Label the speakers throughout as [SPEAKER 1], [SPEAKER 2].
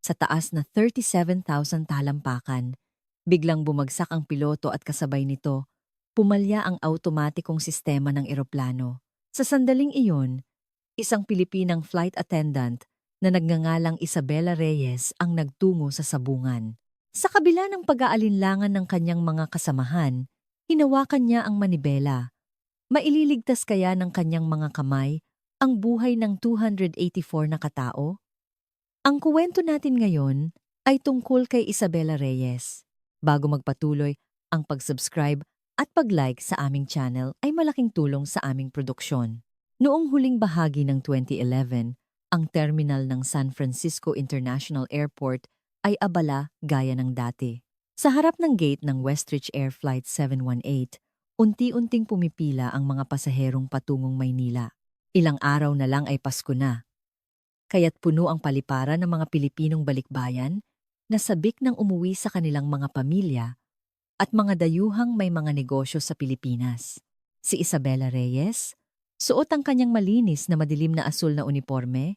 [SPEAKER 1] sa taas na 37,000 talampakan. Biglang bumagsak ang piloto at kasabay nito, pumalya ang automatikong sistema ng eroplano. Sa sandaling iyon, isang Pilipinang flight attendant na nagngangalang Isabela Reyes ang nagtungo sa sabungan. Sa kabila ng pag-aalinlangan ng kanyang mga kasamahan, hinawakan niya ang manibela. Maililigtas kaya ng kanyang mga kamay ang buhay ng 284 na katao? Ang kuwento natin ngayon ay tungkol kay Isabela Reyes. Bago magpatuloy, ang pag-subscribe at pag-like sa aming channel ay malaking tulong sa aming produksyon. Noong huling bahagi ng 2011, ang terminal ng San Francisco International Airport ay abala gaya ng dati. Sa harap ng gate ng Westridge Air Flight 718, unti-unting pumipila ang mga pasaherong patungong Maynila. Ilang araw na lang ay Pasko na. Kaya't puno ang paliparan ng mga Pilipinong balikbayan na sabik ng umuwi sa kanilang mga pamilya at mga dayuhang may mga negosyo sa Pilipinas. Si Isabela Reyes, suot ang kanyang malinis na madilim na asul na uniforme,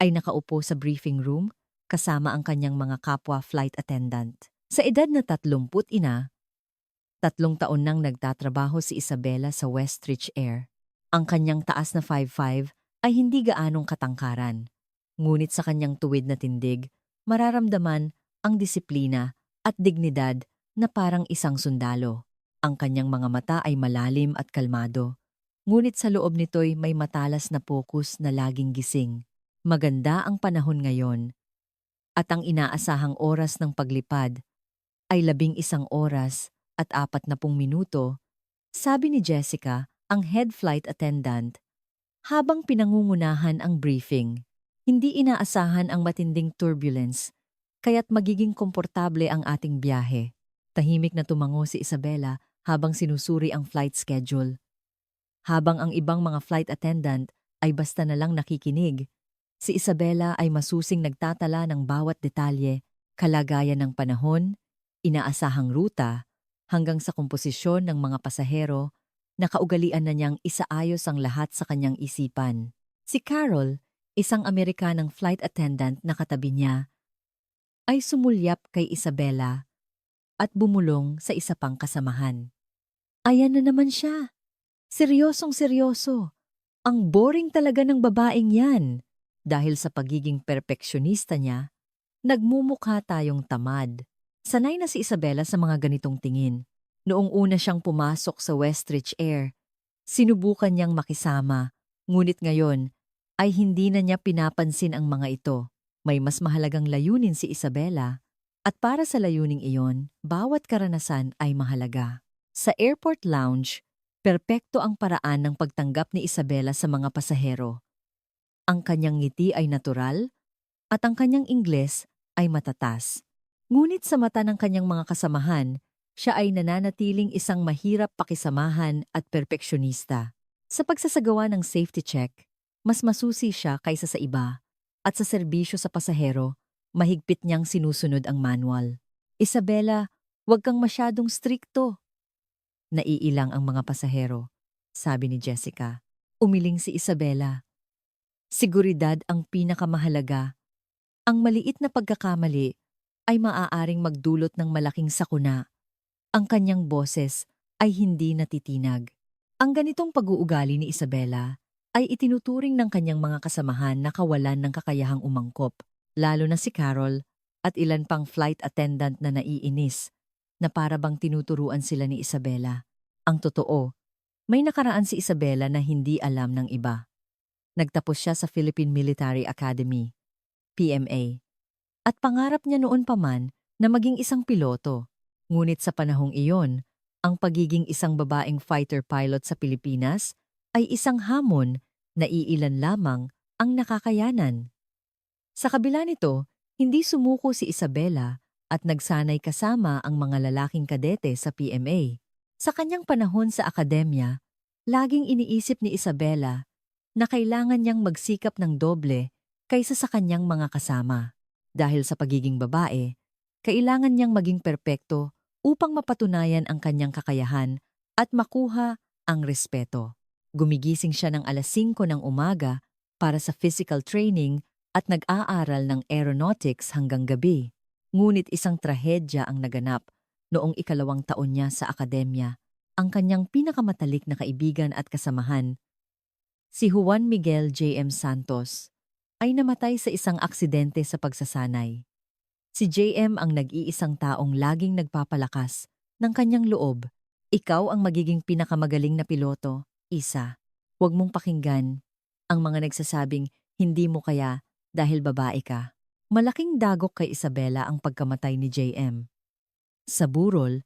[SPEAKER 1] ay nakaupo sa briefing room kasama ang kanyang mga kapwa flight attendant. Sa edad na 30, 3 taon nang nagtatrabaho si Isabela sa Westridge Air. Ang kanyang taas na 5'5" ay hindi gaanong katangkaran. Ngunit sa kanyang tuwid na tindig, mararamdaman ang disiplina at dignidad na parang isang sundalo. Ang kanyang mga mata ay malalim at kalmado. Ngunit sa loob nito'y may matalas na pokus na laging gising. Maganda ang panahon ngayon. At ang inaasahang oras ng paglipad ay 11 oras at 40 minuto, sabi ni Jessica, ang head flight attendant, habang pinangungunahan ang briefing. Hindi inaasahan ang matinding turbulence, kaya't magiging komportable ang ating biyahe. Tahimik na tumango si Isabela habang sinusuri ang flight schedule. Habang ang ibang mga flight attendant ay basta na lang nakikinig, si Isabela ay masusing nagtatala ng bawat detalye, kalagayan ng panahon, inaasahang ruta, hanggang sa komposisyon ng mga pasahero, nakaugalian na niyang isaayos ang lahat sa kanyang isipan. Si Carol, isang Amerikanang flight attendant na katabi niya, ay sumulyap kay Isabela at bumulong sa isa pang kasamahan. Ayan na naman siya. Seryosong seryoso. Ang boring talaga ng babaeng yan. Dahil sa pagiging perpeksyonista niya, nagmumukha tayong tamad. Sanay na si Isabela sa mga ganitong tingin. Noong una siyang pumasok sa Westridge Air, sinubukan niyang makisama, ngunit ngayon ay hindi na niya pinapansin ang mga ito. May mas mahalagang layunin si Isabela, at para sa layuning iyon, bawat karanasan ay mahalaga. Sa airport lounge, perpekto ang paraan ng pagtanggap ni Isabela sa mga pasahero. Ang kanyang ngiti ay natural, at ang kanyang Ingles ay matatas. Ngunit sa mata ng kanyang mga kasamahan, siya ay nananatiling isang mahirap pakisamahan at perpeksyonista. Sa pagsasagawa ng safety check, mas masusi siya kaysa sa iba, at sa serbisyo sa pasahero, mahigpit niyang sinusunod ang manual. Isabela, huwag kang masyadong strikto. Naiilang ang mga pasahero, sabi ni Jessica. Umiling si Isabela. Seguridad ang pinakamahalaga. Ang maliit na pagkakamali ay maaaring magdulot ng malaking sakuna. Ang kanyang boses ay hindi natitinag. Ang ganitong pag-uugali ni Isabela ay itinuturing ng kanyang mga kasamahan na kawalan ng kakayahang umangkop, lalo na si Carol at ilan pang flight attendant na naiinis, na para bang tinuturuan sila ni Isabela. Ang totoo, may nakaraan si Isabela na hindi alam ng iba. Nagtapos siya sa Philippine Military Academy, PMA, at pangarap niya noon pa man na maging isang piloto. Ngunit sa panahong iyon, ang pagiging isang babaeng fighter pilot sa Pilipinas ay isang hamon na iilan lamang ang nakakayanan. Sa kabila nito, hindi sumuko si Isabela at nagsanay kasama ang mga lalaking kadete sa PMA. Sa kanyang panahon sa akademya, laging iniisip ni Isabela na kailangan niyang magsikap ng doble kaysa sa kanyang mga kasama. Dahil sa pagiging babae, kailangan niyang maging perpekto upang mapatunayan ang kanyang kakayahan at makuha ang respeto. Gumigising siya ng alas 5 ng umaga para sa physical training at nag-aaral ng aeronautics hanggang gabi. Ngunit isang trahedya ang naganap noong ikalawang taon niya sa akademya. Ang kanyang pinakamatalik na kaibigan at kasamahan, si Juan Miguel J.M. Santos, ay namatay sa isang aksidente sa pagsasanay. Si J.M. ang nag-iisang taong laging nagpapalakas ng kanyang loob. Ikaw ang magiging pinakamagaling na piloto, Isa. Huwag mong pakinggan ang mga nagsasabing hindi mo kaya dahil babae ka. Malaking dagok kay Isabela ang pagkamatay ni J.M. Sa burol,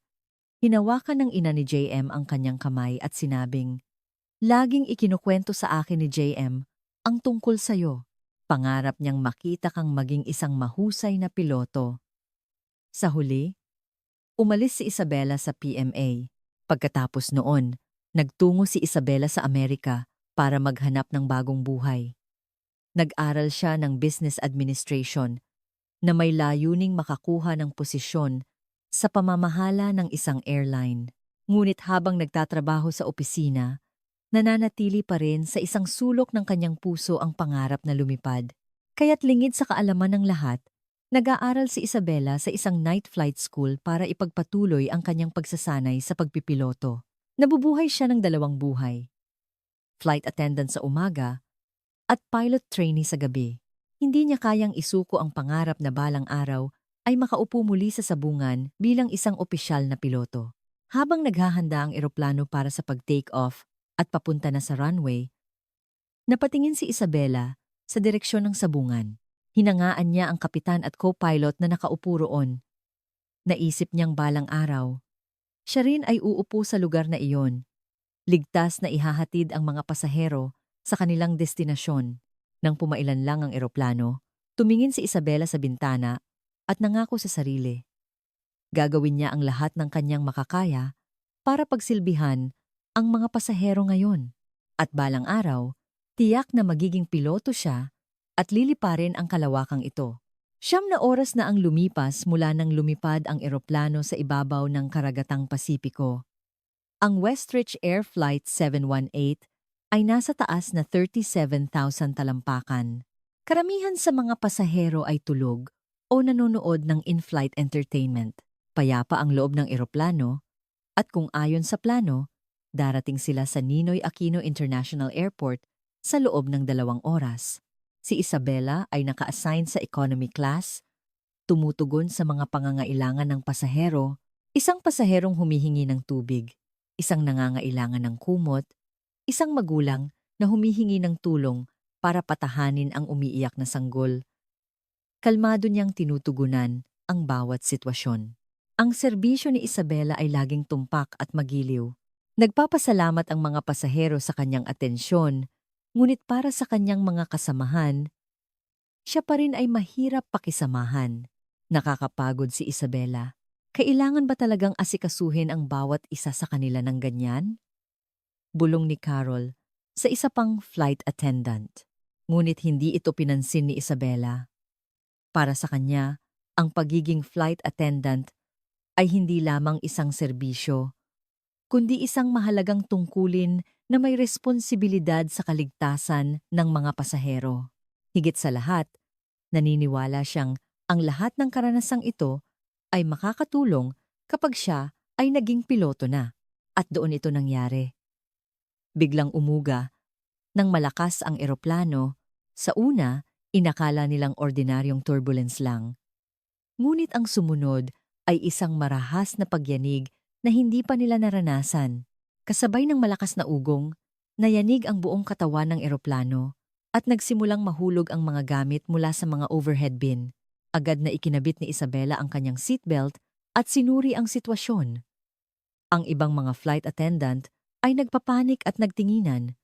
[SPEAKER 1] hinawakan ng ina ni J.M. ang kanyang kamay at sinabing, "Laging ikinukwento sa akin ni J.M. ang tungkol sa'yo. Pangarap niyang makita kang maging isang mahusay na piloto." Sa huli, umalis si Isabela sa PMA. Pagkatapos noon, nagtungo si Isabela sa Amerika para maghanap ng bagong buhay. Nag-aral siya ng business administration na may layuning makakuha ng posisyon sa pamamahala ng isang airline. Ngunit habang nagtatrabaho sa opisina, nananatili pa rin sa isang sulok ng kanyang puso ang pangarap na lumipad. Kaya't lingid sa kaalaman ng lahat, nag-aaral si Isabela sa isang night flight school para ipagpatuloy ang kanyang pagsasanay sa pagpipiloto. Nabubuhay siya ng dalawang buhay: flight attendant sa umaga at pilot trainee sa gabi. Hindi niya kayang isuko ang pangarap na balang araw ay makaupo muli sa sabungan bilang isang opisyal na piloto. Habang naghahanda ang eroplano para sa pag-take off at papunta na sa runway, napatingin si Isabela sa direksyon ng sabungan. Hinangaan niya ang kapitan at co-pilot na nakaupo roon. Naisip niyang balang araw, siya rin ay uupo sa lugar na iyon. Ligtas na ihahatid ang mga pasahero sa kanilang destinasyon. Nang pumailan lang ang eroplano, tumingin si Isabela sa bintana at nangako sa sarili. Gagawin niya ang lahat ng kanyang makakaya para pagsilbihan ang mga pasahero ngayon. At balang araw, tiyak na magiging piloto siya at liliparin ang kalawakang ito. 9 oras na ang lumipas mula nang lumipad ang eroplano sa ibabaw ng karagatang Pasipiko. Ang Westridge Air Flight 718 ay nasa taas na 37,000 talampakan. Karamihan sa mga pasahero ay tulog o nanonood ng in-flight entertainment. Payapa ang loob ng eroplano at kung ayon sa plano, darating sila sa Ninoy Aquino International Airport sa loob ng 2 oras. Si Isabela ay naka-assign sa economy class, tumutugon sa mga pangangailangan ng pasahero, isang pasaherong humihingi ng tubig, isang nangangailangan ng kumot, isang magulang na humihingi ng tulong para patahanin ang umiiyak na sanggol. Kalmado niyang tinutugunan ang bawat sitwasyon. Ang serbisyo ni Isabela ay laging tumpak at magiliw. Nagpapasalamat ang mga pasahero sa kanyang atensyon, ngunit para sa kanyang mga kasamahan, siya pa rin ay mahirap pakisamahan. Nakakapagod si Isabela. Kailangan ba talagang asikasuhin ang bawat isa sa kanila ng ganyan? Bulong ni Carol sa isa pang flight attendant. Ngunit hindi ito pinansin ni Isabela. Para sa kanya, ang pagiging flight attendant ay hindi lamang isang serbisyo, kundi isang mahalagang tungkulin na may responsibilidad sa kaligtasan ng mga pasahero. Higit sa lahat, naniniwala siyang ang lahat ng karanasang ito ay makakatulong kapag siya ay naging piloto na. At doon ito nangyari. Biglang umuga nang malakas ang eroplano. Sa una, inakala nilang ordinaryong turbulence lang. Ngunit ang sumunod ay isang marahas na pagyanig na hindi pa nila naranasan. Kasabay ng malakas na ugong, nayanig ang buong katawan ng eroplano at nagsimulang mahulog ang mga gamit mula sa mga overhead bin. Agad na ikinabit ni Isabela ang kanyang seatbelt at sinuri ang sitwasyon. Ang ibang mga flight attendant ay nagpapanik at nagtinginan.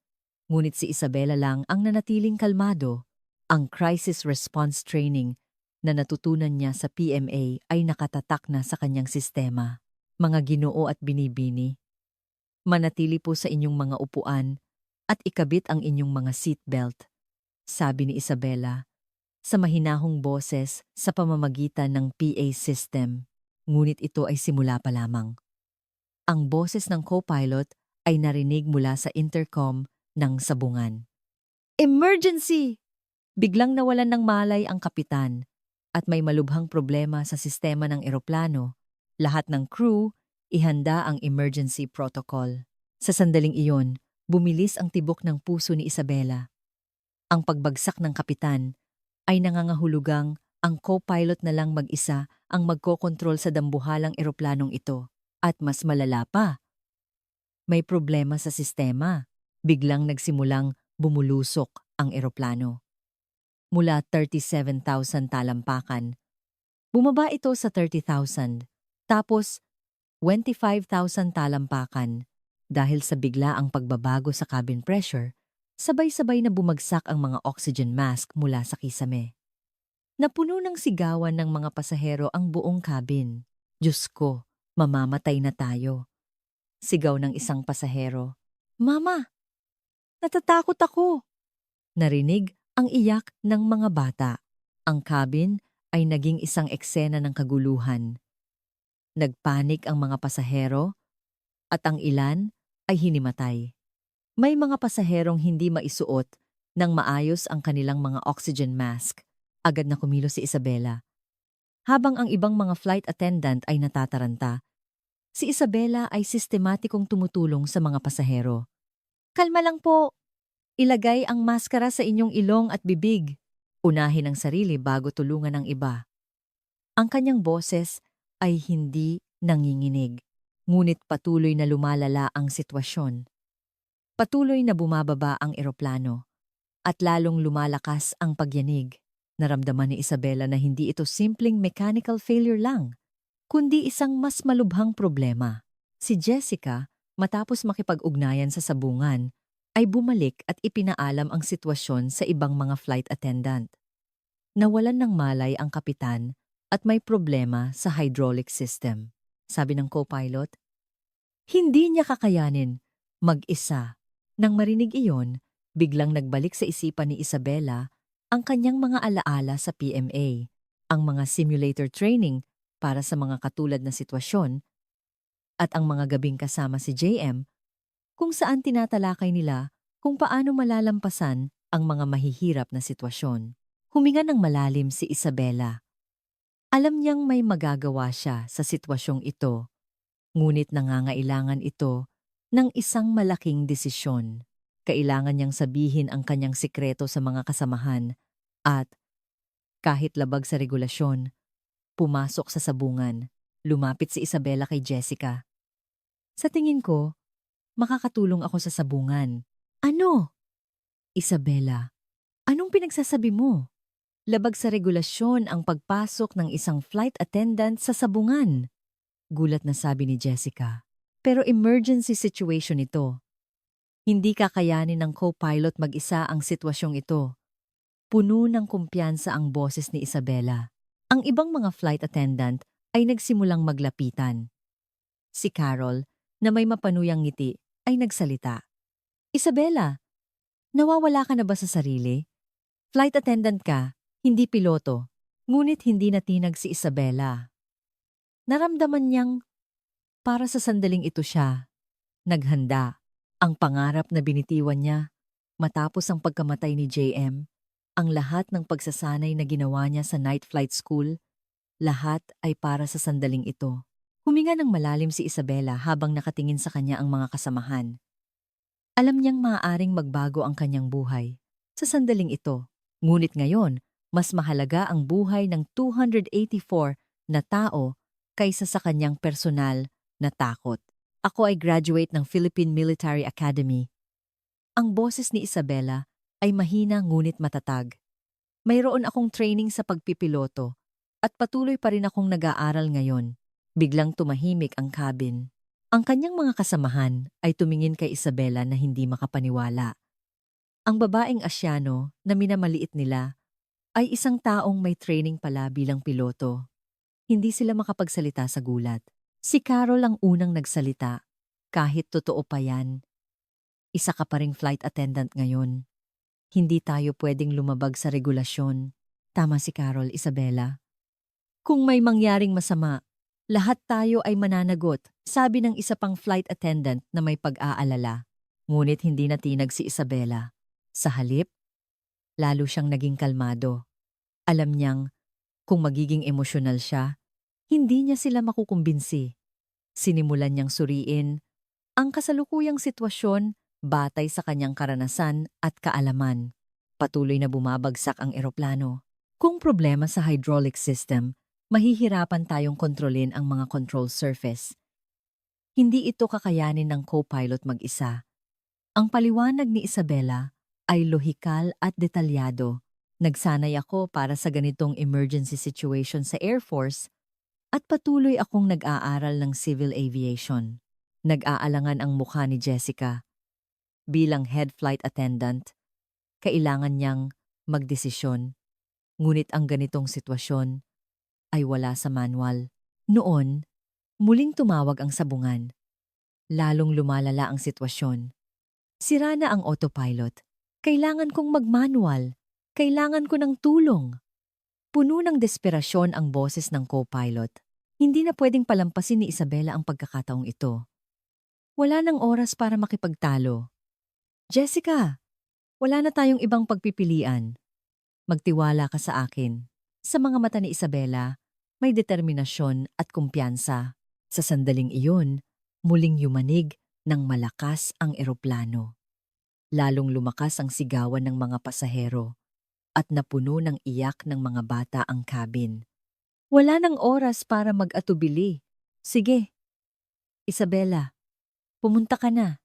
[SPEAKER 1] Ngunit si Isabela lang ang nanatiling kalmado. Ang crisis response training na natutunan niya sa PMA ay nakatatak na sa kanyang sistema. Mga Ginoo at binibini, manatili po sa inyong mga upuan at ikabit ang inyong mga seatbelt, sabi ni Isabela sa mahinahong boses sa pamamagitan ng PA system. Ngunit ito ay simula pa lamang. Ang boses ng co-pilot ay narinig mula sa intercom ng sabungan. "Emergency! Biglang nawalan ng malay ang kapitan at may malubhang problema sa sistema ng eroplano. Lahat ng crew, ihanda ang emergency protocol. Sa sandaling iyon, bumilis ang tibok ng puso ni Isabela. Ang pagbagsak ng kapitan ay nangangahulugang ang co-pilot na lang mag-isa ang magkokontrol sa dambuhalang eroplanong ito. At mas malala pa, may problema sa sistema. Biglang nagsimulang bumulusok ang eroplano. Mula 37,000 talampakan, bumaba ito sa 30,000, tapos 25,000 talampakan. Dahil sa biglaang pagbabago sa cabin pressure, sabay-sabay na bumagsak ang mga oxygen mask mula sa kisame. Napuno ng sigawan ng mga pasahero ang buong cabin. Diyos ko, mamamatay na tayo. Sigaw ng isang pasahero. Mama, natatakot ako. Narinig ang iyak ng mga bata. Ang cabin ay naging isang eksena ng kaguluhan. Nagpanik ang mga pasahero at ang ilan ay hinimatay. May mga pasaherong hindi maisuot nang maayos ang kanilang mga oxygen mask. Agad na kumilos si Isabela. Habang ang ibang mga flight attendant ay natataranta, si Isabela ay sistematikong tumutulong sa mga pasahero. Kalma lang po. Ilagay ang maskara sa inyong ilong at bibig. Unahin ang sarili bago tulungan ang iba. Ang kanyang boses ay hindi nanginginig, ngunit patuloy na lumalala ang sitwasyon. Patuloy na bumababa ang eroplano at lalong lumalakas ang pagyanig. Naramdaman ni Isabela na hindi ito simpleng mechanical failure lang, kundi isang mas malubhang problema. Si Jessica, matapos makipag-ugnayan sa sabungan, ay bumalik at ipinaalam ang sitwasyon sa ibang mga flight attendant. Nawalan ng malay ang kapitan at may problema sa hydraulic system. Sabi ng co-pilot, hindi niya kakayanin mag-isa. Nang marinig iyon, biglang nagbalik sa isipan ni Isabela ang kanyang mga alaala sa PMA, ang mga simulator training para sa mga katulad na sitwasyon, at ang mga gabing kasama si JM kung saan tinatalakay nila kung paano malalampasan ang mga mahihirap na sitwasyon. Huminga ng malalim si Isabela. Alam niyang may magagawa siya sa sitwasyong ito, ngunit nangangailangan ito ng isang malaking desisyon. Kailangan niyang sabihin ang kanyang sikreto sa mga kasamahan at, kahit labag sa regulasyon, pumasok sa sabungan. Lumapit si Isabela kay Jessica. Sa tingin ko, makakatulong ako sa sabungan. Ano? Isabela, anong pinagsasabi mo? Labag sa regulasyon ang pagpasok ng isang flight attendant sa sabungan. Gulat na sabi ni Jessica. Pero emergency situation ito. Hindi kakayanin ng co-pilot mag-isa ang sitwasyong ito. Puno ng kumpiyansa ang boses ni Isabela. Ang ibang mga flight attendant ay nagsimulang maglapitan. Si Carol, na may mapanuyang ngiti, ay nagsalita. Isabela, nawawala ka na ba sa sarili? Flight attendant ka, hindi piloto. Ngunit hindi natinag si Isabela. Naramdaman niyang para sa sandaling ito siya naghanda. Ang pangarap na binitiwan niya matapos ang pagkamatay ni JM, ang lahat ng pagsasanay na ginawa niya sa night flight school, lahat ay para sa sandaling ito. Huminga ng malalim si Isabela habang nakatingin sa kanya ang mga kasamahan. Alam niyang maaaring magbago ang kanyang buhay sa sandaling ito. Ngunit ngayon, mas mahalaga ang buhay ng 284 na tao kaysa sa kanyang personal na takot. Ako ay graduate ng Philippine Military Academy. Ang boses ni Isabela ay mahina ngunit matatag. Mayroon akong training sa pagpipiloto at patuloy pa rin akong nag-aaral ngayon. Biglang tumahimik ang cabin. Ang kanyang mga kasamahan ay tumingin kay Isabela na hindi makapaniwala. Ang babaeng Asyano na minamaliit nila ay isang taong may training pala bilang piloto. Hindi sila makapagsalita sa gulat. Si Carol ang unang nagsalita. Kahit totoo pa yan, isa ka pa ring flight attendant ngayon. Hindi tayo pwedeng lumabag sa regulasyon. Tama si Carol, Isabela. Kung may mangyaring masama, lahat tayo ay mananagot, sabi ng isa pang flight attendant na may pag-aalala. Ngunit hindi natinag si Isabela. Sa halip, lalo siyang naging kalmado. Alam niyang kung magiging emosyonal siya, hindi niya sila makukumbinsi. Sinimulan niyang suriin ang kasalukuyang sitwasyon batay sa kanyang karanasan at kaalaman. Patuloy na bumabagsak ang eroplano. Kung problema sa hydraulic system, mahihirapan tayong kontrolin ang mga control surface. Hindi ito kakayanin ng co-pilot mag-isa. Ang paliwanag ni Isabela ay lohikal at detalyado. Nagsanay ako para sa ganitong emergency situation sa Air Force at patuloy akong nag-aaral ng civil aviation. Nag-aalangan ang mukha ni Jessica. Bilang head flight attendant, kailangan niyang magdesisyon. Ngunit ang ganitong sitwasyon ay wala sa manual. Noon, muling tumawag ang sabungan. Lalong lumalala ang sitwasyon. Sira na ang autopilot. Kailangan kong mag-manual. Kailangan ko ng tulong. Puno ng desperasyon ang boses ng co-pilot. Hindi na pwedeng palampasin ni Isabela ang pagkakataong ito. Wala nang oras para makipagtalo. Jessica, wala na tayong ibang pagpipilian. Magtiwala ka sa akin. Sa mga mata ni Isabela, may determinasyon at kumpiyansa. Sa sandaling iyon, muling yumanig ng malakas ang eroplano. Lalong lumakas ang sigawan ng mga pasahero at napuno ng iyak ng mga bata ang cabin. Wala nang oras para mag-atubili. Sige, Isabela, pumunta ka na.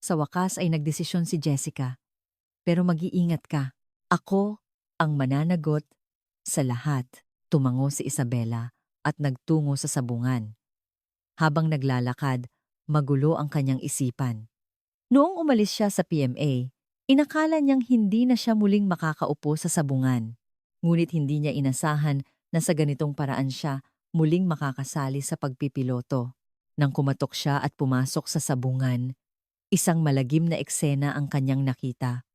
[SPEAKER 1] Sa wakas ay nagdesisyon si Jessica. Pero mag-iingat ka. Ako ang mananagot sa lahat. Tumango si Isabela at nagtungo sa sabungan. Habang naglalakad, magulo ang kanyang isipan. Noong umalis siya sa PMA, inakala niyang hindi na siya muling makakaupo sa sabungan. Ngunit hindi niya inasahan na sa ganitong paraan siya muling makakasali sa pagpipiloto. Nang kumatok siya at pumasok sa sabungan, isang malagim na eksena ang kanyang nakita.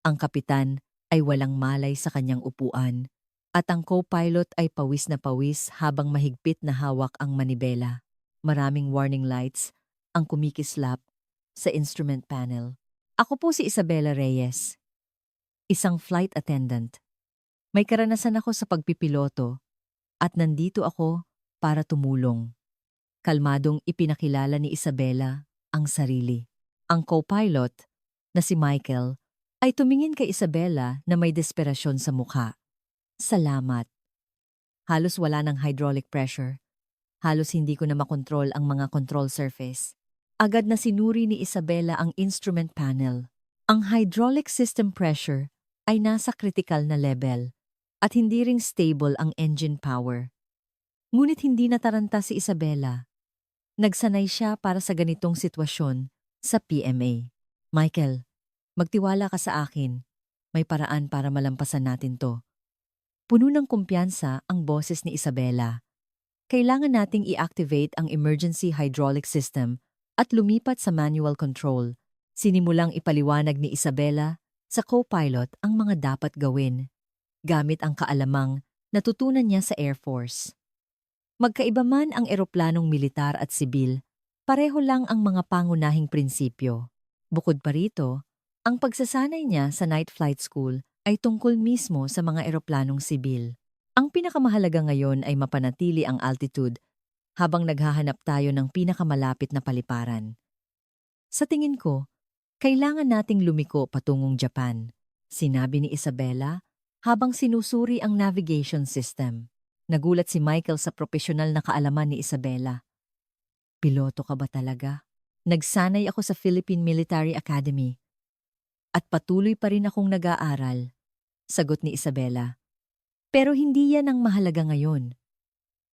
[SPEAKER 1] Ang kapitan ay walang malay sa kanyang upuan at ang co-pilot ay pawis na pawis habang mahigpit na hawak ang manibela. Maraming warning lights ang kumikislap sa instrument panel. Ako po si Isabela Reyes, isang flight attendant. May karanasan ako sa pagpipiloto at nandito ako para tumulong. Kalmadong ipinakilala ni Isabela ang sarili. Ang co-pilot na si Michael ay tumingin kay Isabela na may desperasyon sa mukha. Salamat. Halos wala ng hydraulic pressure. Halos hindi ko na makontrol ang mga control surface. Agad na sinuri ni Isabela ang instrument panel. Ang hydraulic system pressure ay nasa critical na level at hindi ring stable ang engine power. Ngunit hindi nataranta si Isabela. Nagsanay siya para sa ganitong sitwasyon sa PMA. Michael, magtiwala ka sa akin. May paraan para malampasan natin to. Puno ng kumpiyansa ang boses ni Isabela. Kailangan nating i-activate ang emergency hydraulic system at lumipat sa manual control. Sinimulang ipaliwanag ni Isabela sa co-pilot ang mga dapat gawin, gamit ang kaalamang natutunan niya sa Air Force. Magkaiba man ang eroplanong militar at sibil, pareho lang ang mga pangunahing prinsipyo. Bukod pa rito, ang pagsasanay niya sa night flight school ay tungkol mismo sa mga eroplanong sibil. Ang pinakamahalaga ngayon ay mapanatili ang altitude habang naghahanap tayo ng pinakamalapit na paliparan. Sa tingin ko, kailangan nating lumiko patungong Japan, sinabi ni Isabela habang sinusuri ang navigation system. Nagulat si Michael sa profesional na kaalaman ni Isabela. Piloto ka ba talaga? Nagsanay ako sa Philippine Military Academy. At patuloy pa rin akong nag-aaral, sagot ni Isabela. Pero hindi yan ang mahalaga ngayon.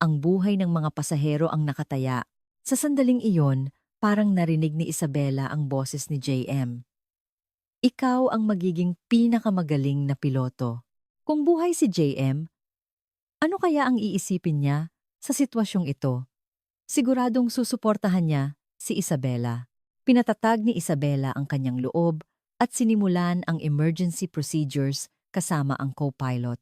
[SPEAKER 1] Ang buhay ng mga pasahero ang nakataya. Sa sandaling iyon, parang narinig ni Isabela ang boses ni JM. Ikaw ang magiging pinakamagaling na piloto. Kung buhay si JM, ano kaya ang iisipin niya sa sitwasyong ito? Siguradong susuportahan niya si Isabela. Pinatatag ni Isabela ang kanyang loob at sinimulan ang emergency procedures kasama ang co-pilot.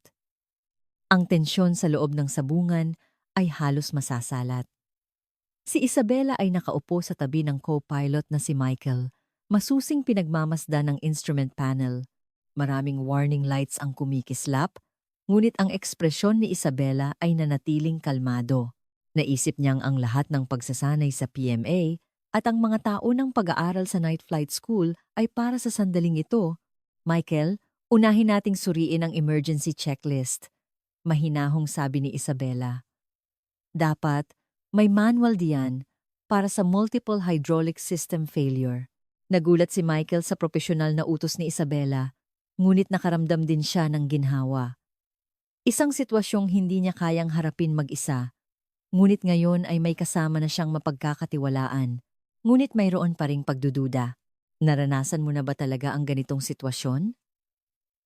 [SPEAKER 1] Ang tensyon sa loob ng sabungan ay halos masasalat. Si Isabela ay nakaupo sa tabi ng co-pilot na si Michael, masusing pinagmamasdan ng instrument panel. Maraming warning lights ang kumikislap, ngunit ang ekspresyon ni Isabela ay nanatiling kalmado. Naisip niyang ang lahat ng pagsasanay sa PMA at ang mga tao ng pag-aaral sa night flight school ay para sa sandaling ito. Michael, unahin nating suriin ang emergency checklist. Mahinahong sabi ni Isabela. Dapat may manual diyan para sa multiple hydraulic system failure. Nagulat si Michael sa profesional na utos ni Isabela, ngunit nakaramdam din siya ng ginhawa. Isang sitwasyong hindi niya kayang harapin mag-isa, ngunit ngayon ay may kasama na siyang mapagkakatiwalaan, ngunit mayroon pa ring pagdududa. Naranasan mo na ba talaga ang ganitong sitwasyon?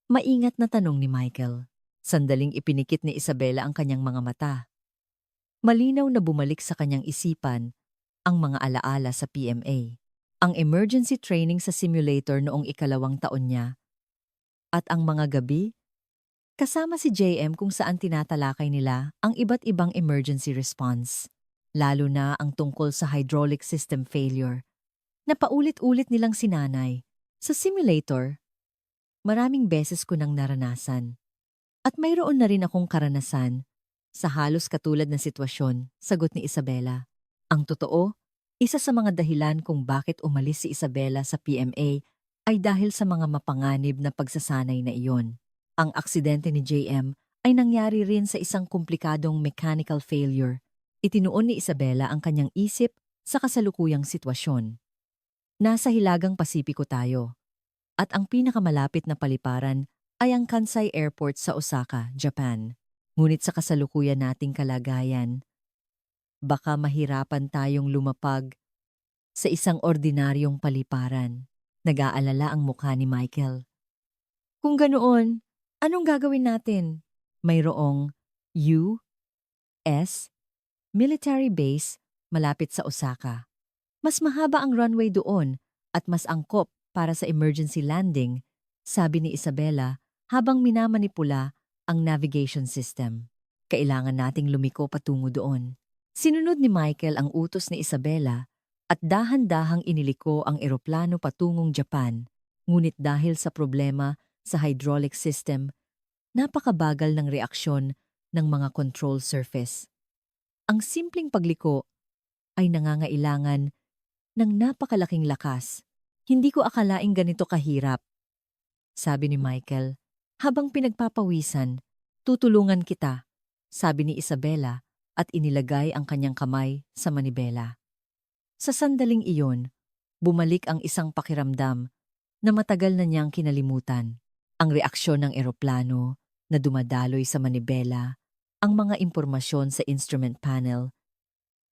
[SPEAKER 1] Maingat na tanong ni Michael. Sandaling ipinikit ni Isabela ang kanyang mga mata. Malinaw na bumalik sa kanyang isipan ang mga alaala sa PMA, ang emergency training sa simulator noong ikalawang taon niya, at ang mga gabi kasama si JM kung saan tinatalakay nila ang iba't ibang emergency response, lalo na ang tungkol sa hydraulic system failure, na paulit-ulit nilang sinanay. Sa simulator, maraming beses ko nang naranasan. At mayroon na rin akong karanasan sa halos katulad na sitwasyon, sagot ni Isabela. Ang totoo, isa sa mga dahilan kung bakit umalis si Isabela sa PMA ay dahil sa mga mapanganib na pagsasanay na iyon. Ang aksidente ni JM ay nangyari rin sa isang komplikadong mechanical failure. Itinuon ni Isabela ang kanyang isip sa kasalukuyang sitwasyon. Nasa Hilagang Pasipiko tayo, at ang pinakamalapit na paliparan ay ang Kansai Airport sa Osaka, Japan. Ngunit sa kasalukuyan nating kalagayan, baka mahirapan tayong lumapag sa isang ordinaryong paliparan. Nag-aalala ang mukha ni Michael. Kung ganoon, anong gagawin natin? Mayroong U.S. military base malapit sa Osaka. Mas mahaba ang runway doon at mas angkop para sa emergency landing, sabi ni Isabela habang minamanipula ang navigation system. Kailangan nating lumiko patungo doon. Sinunod ni Michael ang utos ni Isabela at dahan-dahang iniliko ang eroplano patungong Japan. Ngunit dahil sa problema sa hydraulic system, napakabagal ng reaksyon ng mga control surface. Ang simpleng pagliko ay nangangailangan ng napakalaking lakas. Hindi ko akalaing ganito kahirap, sabi ni Michael. Habang pinagpapawisan, tutulungan kita, sabi ni Isabela at inilagay ang kanyang kamay sa manibela. Sa sandaling iyon, bumalik ang isang pakiramdam na matagal na niyang kinalimutan. Ang reaksyon ng eroplano na dumadaloy sa manibela, ang mga impormasyon sa instrument panel,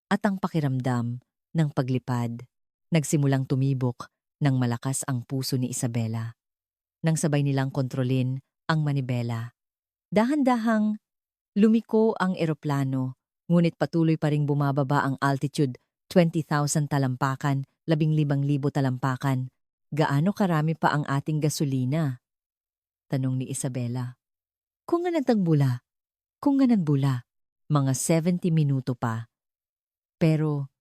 [SPEAKER 1] at ang pakiramdam ng paglipad. Nagsimulang tumibok ng malakas ang puso ni Isabela. Nang sabay nilang kontrolin ang manibela. Dahan-dahang lumiko ang eroplano, ngunit patuloy pa ring bumababa ang altitude, 20,000 talampakan, 15,000 talampakan. Gaano karami pa ang ating gasolina? Tanong ni Isabela. Kung nga nanbula, mga 70 minuto pa. Pero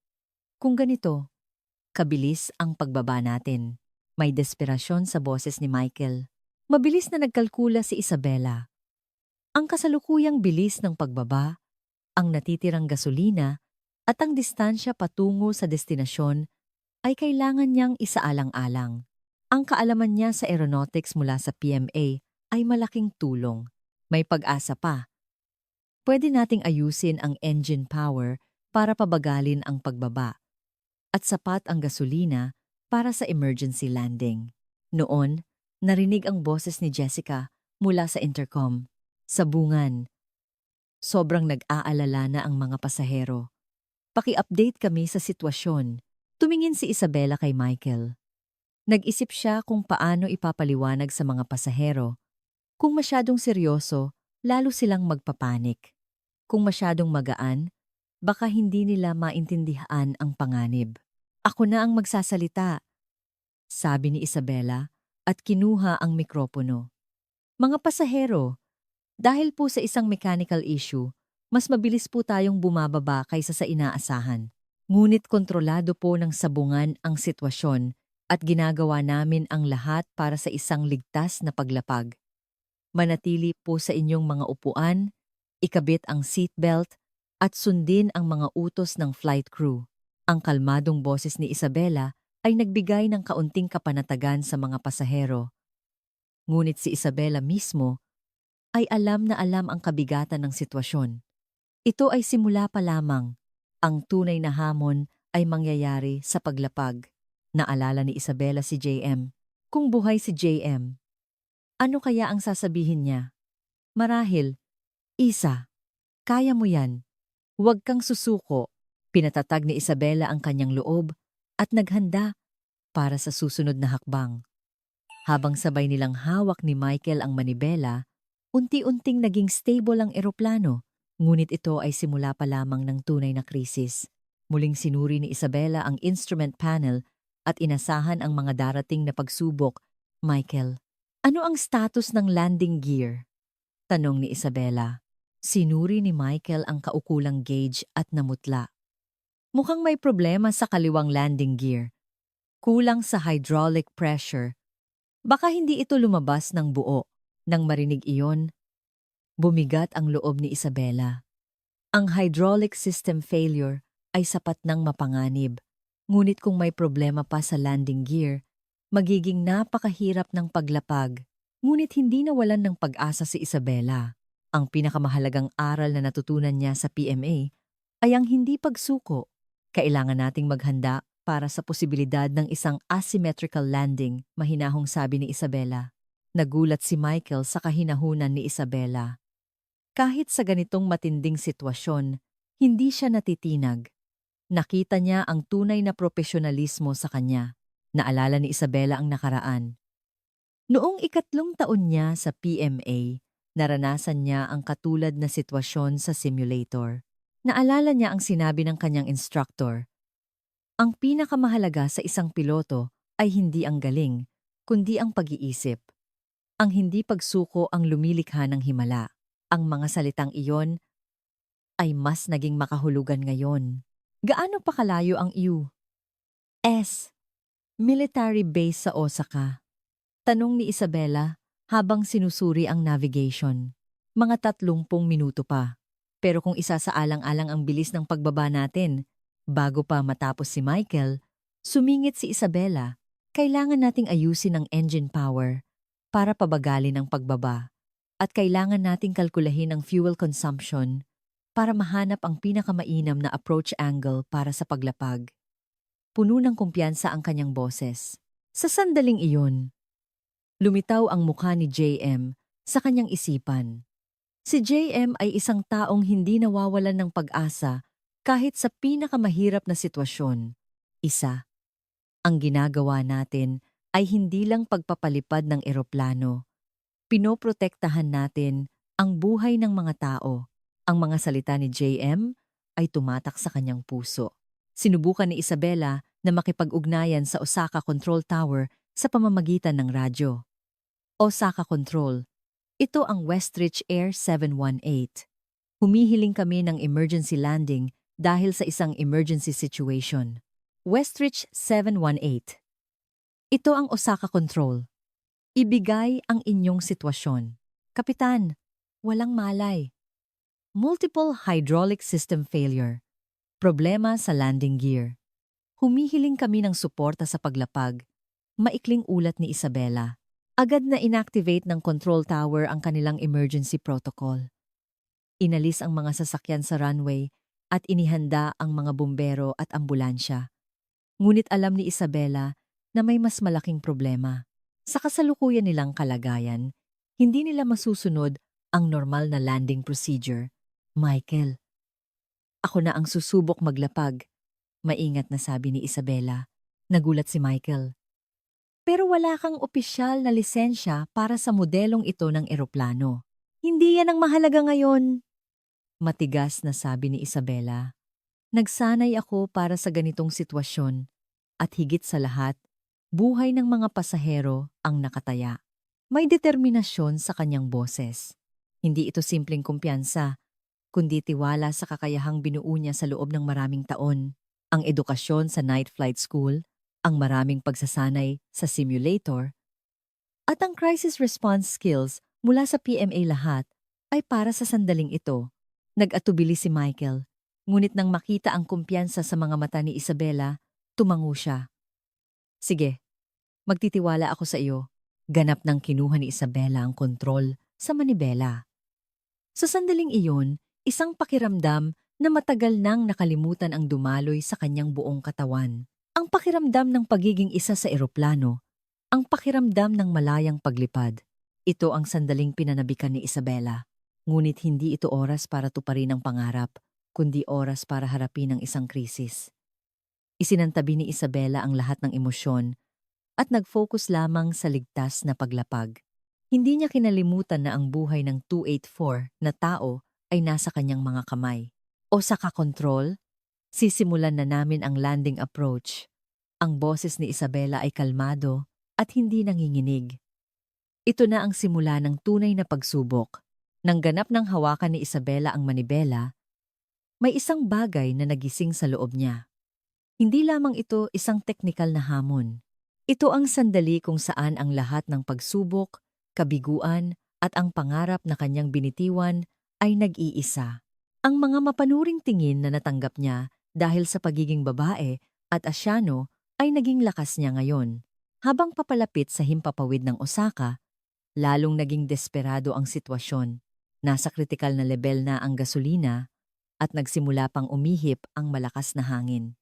[SPEAKER 1] kung ganito, kabilis ang pagbaba natin. May desperasyon sa boses ni Michael. Mabilis na nagkalkula si Isabela. Ang kasalukuyang bilis ng pagbaba, ang natitirang gasolina, at ang distansya patungo sa destinasyon ay kailangan niyang isaalang-alang. Ang kaalaman niya sa aeronautics mula sa PMA ay malaking tulong. May pag-asa pa. Pwede nating ayusin ang engine power para pabagalin ang pagbaba. At sapat ang gasolina para sa emergency landing. Noon, narinig ang boses ni Jessica mula sa intercom. Sabungan. Sobrang nag-aalala na ang mga pasahero. Paki-update kami sa sitwasyon. Tumingin si Isabela kay Michael. Nag-isip siya kung paano ipapaliwanag sa mga pasahero. Kung masyadong seryoso, lalo silang magpapanik. Kung masyadong magaan, baka hindi nila maintindihan ang panganib. Ako na ang magsasalita, sabi ni Isabela at kinuha ang mikropono. Mga pasahero, dahil po sa isang mechanical issue, mas mabilis po tayong bumababa kaysa sa inaasahan. Ngunit kontrolado po ng sabungan ang sitwasyon at ginagawa namin ang lahat para sa isang ligtas na paglapag. Manatili po sa inyong mga upuan, ikabit ang seatbelt, at sundin ang mga utos ng flight crew. Ang kalmadong boses ni Isabela ay nagbigay ng kaunting kapanatagan sa mga pasahero. Ngunit si Isabela mismo ay alam na alam ang kabigatan ng sitwasyon. Ito ay simula pa lamang. Ang tunay na hamon ay mangyayari sa paglapag. Naalala ni Isabela si JM. Kung buhay si JM, ano kaya ang sasabihin niya? Marahil, Isa, kaya mo yan. Huwag kang susuko. Pinatatag ni Isabela ang kanyang loob at naghanda para sa susunod na hakbang. Habang sabay nilang hawak ni Michael ang manibela, unti-unting naging stable ang eroplano, ngunit ito ay simula pa lamang ng tunay na krisis. Muling sinuri ni Isabela ang instrument panel at inasahan ang mga darating na pagsubok. Michael, ano ang status ng landing gear? Tanong ni Isabela. Sinuri ni Michael ang kaukulang gauge at namutla. Mukhang may problema sa kaliwang landing gear. Kulang sa hydraulic pressure. Baka hindi ito lumabas ng buo. Nang marinig iyon, bumigat ang loob ni Isabela. Ang hydraulic system failure ay sapat ng mapanganib. Ngunit kung may problema pa sa landing gear, magiging napakahirap ng paglapag. Ngunit hindi nawalan ng pag-asa si Isabela. Ang pinakamahalagang aral na natutunan niya sa PMA ay ang hindi pagsuko. Kailangan nating maghanda para sa posibilidad ng isang asymmetrical landing, mahinahong sabi ni Isabela. Nagulat si Michael sa kahinahunan ni Isabela. Kahit sa ganitong matinding sitwasyon, hindi siya natitinag. Nakita niya ang tunay na profesionalismo sa kanya. Naalala ni Isabela ang nakaraan. Noong 3 taon niya sa PMA, naranasan niya ang katulad na sitwasyon sa simulator. Naalala niya ang sinabi ng kanyang instructor. Ang pinakamahalaga sa isang piloto ay hindi ang galing, kundi ang pag-iisip. Ang hindi pagsuko ang lumilikha ng himala. Ang mga salitang iyon ay mas naging makahulugan ngayon. Gaano pa kalayo ang U.S. military base sa Osaka? Tanong ni Isabela habang sinusuri ang navigation. Mga 30 minuto pa. Pero kung isasaalang-alang ang bilis ng pagbaba natin, bago pa matapos si Michael, sumingit si Isabela. Kailangan nating ayusin ang engine power para pabagalin ang pagbaba. At kailangan nating kalkulahin ang fuel consumption para mahanap ang pinakamainam na approach angle para sa paglapag. Puno ng kumpiyansa ang kanyang boses. Sa sandaling iyon, lumitaw ang mukha ni JM sa kanyang isipan. Si JM ay isang taong hindi nawawalan ng pag-asa kahit sa pinakamahirap na sitwasyon. Isa, ang ginagawa natin ay hindi lang pagpapalipad ng eroplano. Pinoprotektahan natin ang buhay ng mga tao. Ang mga salita ni JM ay tumatak sa kanyang puso. Sinubukan ni Isabela na makipag-ugnayan sa Osaka Control Tower sa pamamagitan ng radyo. Osaka Control. Ito ang Westridge Air 718. Humihiling kami ng emergency landing dahil sa isang emergency situation. Westridge 718. Ito ang Osaka Control. Ibigay ang inyong sitwasyon. Kapitan, walang malay. Multiple hydraulic system failure. Problema sa landing gear. Humihiling kami ng suporta sa paglapag. Maikling ulat ni Isabela. Agad na inactivate ng control tower ang kanilang emergency protocol. Inalis ang mga sasakyan sa runway at inihanda ang mga bumbero at ambulansya. Ngunit alam ni Isabela na may mas malaking problema. Sa kasalukuyan nilang kalagayan, hindi nila masusunod ang normal na landing procedure. Michael, ako na ang susubok maglapag. Maingat na sabi ni Isabela. Nagulat si Michael. Pero wala kang opisyal na lisensya para sa modelong ito ng eroplano. Hindi yan ang mahalaga ngayon. Matigas na sabi ni Isabela. Nagsanay ako para sa ganitong sitwasyon at higit sa lahat, buhay ng mga pasahero ang nakataya. May determinasyon sa kanyang boses. Hindi ito simpleng kumpiyansa, kundi tiwala sa kakayahang binuo niya sa loob ng maraming taon. Ang edukasyon sa night flight school ang maraming pagsasanay sa simulator, at ang crisis response skills mula sa PMA lahat ay para sa sandaling ito. Nag-atubili si Michael, ngunit nang makita ang kumpiyansa sa mga mata ni Isabela, tumango siya. Sige, magtitiwala ako sa iyo. Ganap nang kinuha ni Isabela ang kontrol sa manibela. Sa sandaling iyon, isang pakiramdam na matagal nang nakalimutan ang dumaloy sa kanyang buong katawan. Ang pakiramdam ng pagiging isa sa eroplano, ang pakiramdam ng malayang paglipad. Ito ang sandaling pinanabikan ni Isabela. Ngunit hindi ito oras para tuparin ang pangarap, kundi oras para harapin ang isang krisis. Isinantabi ni Isabela ang lahat ng emosyon at nag-focus lamang sa ligtas na paglapag. Hindi niya kinalimutan na ang buhay ng 284 na tao ay nasa kanyang mga kamay. O sa kakontrol, sisimulan na namin ang landing approach. Ang boses ni Isabela ay kalmado at hindi nanginginig. Ito na ang simula ng tunay na pagsubok. Nang ganap ng hawakan ni Isabela ang manibela, may isang bagay na nagising sa loob niya. Hindi lamang ito isang teknikal na hamon. Ito ang sandali kung saan ang lahat ng pagsubok, kabiguan at ang pangarap na kanyang binitiwan ay nag-iisa. Ang mga mapanuring tingin na natanggap niya dahil sa pagiging babae at asyano ay naging lakas niya ngayon. Habang papalapit sa himpapawid ng Osaka, lalong naging desperado ang sitwasyon. Nasa kritikal na level na ang gasolina at nagsimula pang umihip ang malakas na hangin.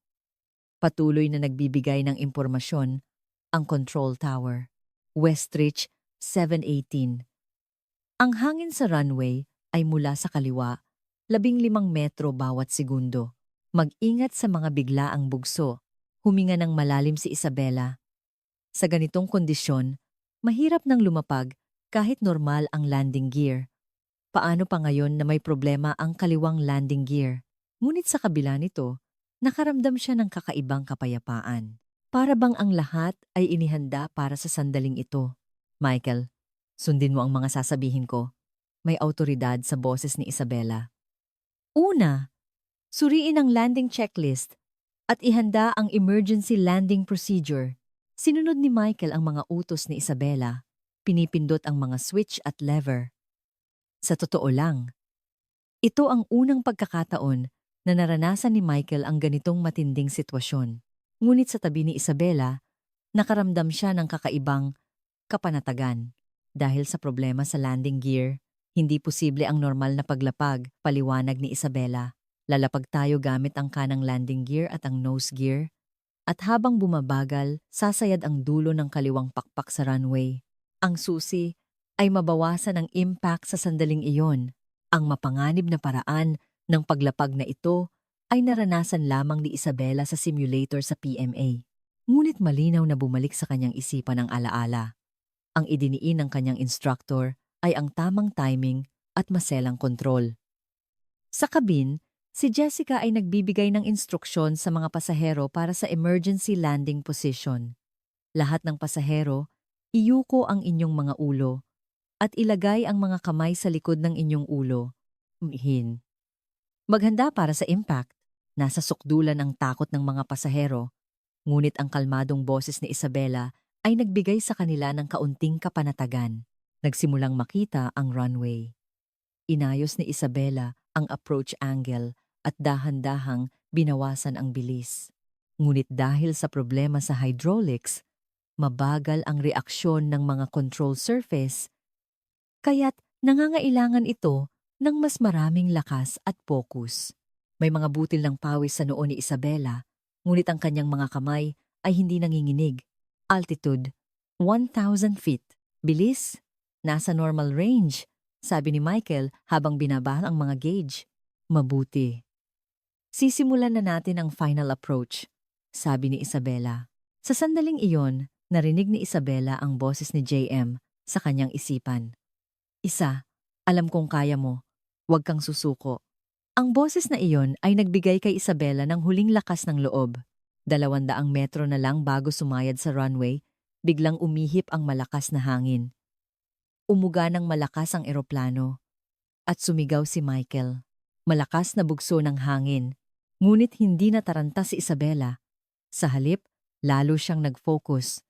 [SPEAKER 1] Patuloy na nagbibigay ng impormasyon ang control tower. Westridge 718. Ang hangin sa runway ay mula sa kaliwa, 15 metro bawat segundo. Mag-ingat sa mga biglaang bugso. Huminga ng malalim si Isabela. Sa ganitong kondisyon, mahirap nang lumapag kahit normal ang landing gear. Paano pa ngayon na may problema ang kaliwang landing gear? Ngunit sa kabila nito, nakaramdam siya ng kakaibang kapayapaan. Para bang ang lahat ay inihanda para sa sandaling ito. Michael, sundin mo ang mga sasabihin ko. May awtoridad sa boses ni Isabela. Una, suriin ang landing checklist at ihanda ang emergency landing procedure. Sinunod ni Michael ang mga utos ni Isabela. Pinipindot ang mga switch at lever. Sa totoo lang, ito ang unang pagkakataon na naranasan ni Michael ang ganitong matinding sitwasyon. Ngunit sa tabi ni Isabela, nakaramdam siya ng kakaibang kapanatagan. Dahil sa problema sa landing gear, hindi posible ang normal na paglapag, paliwanag ni Isabela. Lalapag tayo gamit ang kanang landing gear at ang nose gear. At habang bumabagal, sasayad ang dulo ng kaliwang pakpak sa runway. Ang susi ay mabawasan ang impact sa sandaling iyon. Ang mapanganib na paraan ng paglapag na ito ay naranasan lamang ni Isabela sa simulator sa PMA. Ngunit malinaw na bumalik sa kanyang isipan ang alaala. Ang idiniin ng kanyang instructor ay ang tamang timing at maselang kontrol. Sa cabin, si Jessica ay nagbibigay ng instruksyon sa mga pasahero para sa emergency landing position. Lahat ng pasahero, iyuko ang inyong mga ulo at ilagay ang mga kamay sa likod ng inyong ulo. Maghanda para sa impact. Nasa sukdulan ang takot ng mga pasahero, ngunit ang kalmadong boses ni Isabela ay nagbigay sa kanila ng kaunting kapanatagan. Nagsimulang makita ang runway. Inayos ni Isabela ang approach angle at dahan-dahang binawasan ang bilis. Ngunit dahil sa problema sa hydraulics, mabagal ang reaksyon ng mga control surface, kaya't nangangailangan ito ng mas maraming lakas at focus. May mga butil ng pawis sa noo ni Isabela, ngunit ang kanyang mga kamay ay hindi nanginginig. Altitude, 1,000 feet. Bilis, nasa normal range, sabi ni Michael habang binaba ang mga gauge. Mabuti. Sisimulan na natin ang final approach, sabi ni Isabela. Sa sandaling iyon, narinig ni Isabela ang boses ni JM sa kanyang isipan. Isa, alam kong kaya mo. Huwag kang susuko. Ang boses na iyon ay nagbigay kay Isabela ng huling lakas ng loob. 200 metro na lang bago sumayad sa runway, biglang umihip ang malakas na hangin. Umuga ng malakas ang eroplano. At sumigaw si Michael. Malakas na bugso ng hangin. Ngunit hindi nataranta si Isabela. Sa halip, Lalo siyang nag-focus.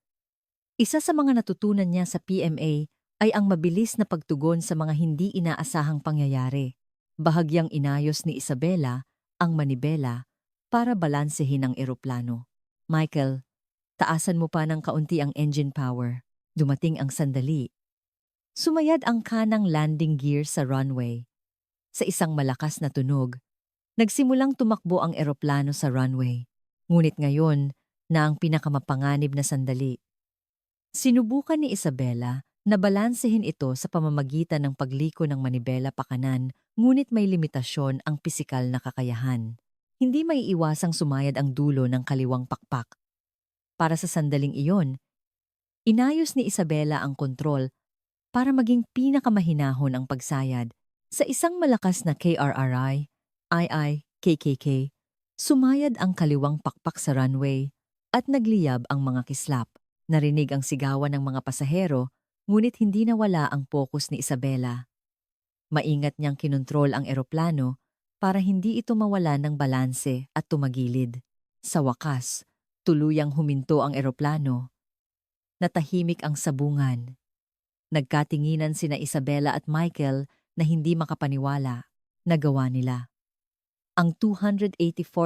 [SPEAKER 1] Isa sa mga natutunan niya sa PMA ay ang mabilis na pagtugon sa mga hindi inaasahang pangyayari. Bahagyang inayos ni Isabela ang manibela para balansehin ang eroplano. Michael, taasan mo pa ng kaunti ang engine power. Dumating ang sandali. Sumayad ang kanang landing gear sa runway. Sa isang malakas na tunog, nagsimulang tumakbo ang eroplano sa runway. Ngunit ngayon na ang pinakamapanganib na sandali. Sinubukan ni Isabela na balansehin ito sa pamamagitan ng pagliko ng manibela pakanan, ngunit may limitasyon ang pisikal na kakayahan. Hindi may iwasang sumayad ang dulo ng kaliwang pakpak. Para sa sandaling iyon, inayos ni Isabela ang kontrol para maging pinakamahinahon ang pagsayad. Sa isang malakas na KRRI, KKK, sumayad ang kaliwang pakpak sa runway at nagliyab ang mga kislap. Narinig ang sigawan ng mga pasahero, ngunit hindi nawala ang pokus ni Isabela. Maingat niyang kinontrol ang eroplano para hindi ito mawala ng balanse at tumagilid. Sa wakas, tuluyang huminto ang eroplano. Natahimik ang sabungan. Nagkatinginan sina Isabela at Michael na hindi makapaniwala. Nagawa nila. Ang 284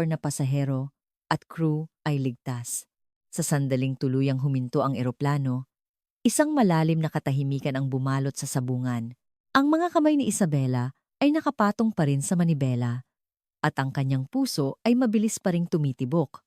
[SPEAKER 1] na pasahero at crew ay ligtas. Sa sandaling tuluyang huminto ang eroplano, isang malalim na katahimikan ang bumalot sa sabungan. Ang mga kamay ni Isabela ay nakapatong pa rin sa manibela at ang kanyang puso ay mabilis pa ring tumitibok.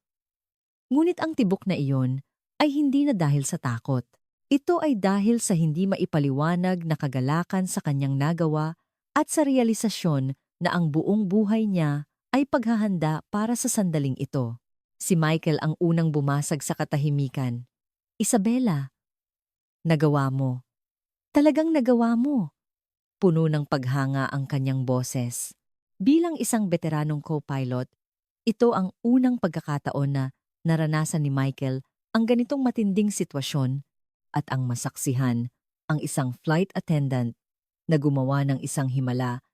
[SPEAKER 1] Ngunit ang tibok na iyon ay hindi na dahil sa takot. Ito ay dahil sa hindi maipaliwanag na kagalakan sa kanyang nagawa at sa realisasyon na ang buong buhay niya ay paghahanda para sa sandaling ito. Si Michael ang unang bumasag sa katahimikan. Isabela, nagawa mo. Talagang nagawa mo. Puno ng paghanga ang kanyang boses. Bilang isang veteranong co-pilot, ito ang unang pagkakataon na naranasan ni Michael ang ganitong matinding sitwasyon at ang masaksihan ang isang flight attendant na gumawa ng isang himala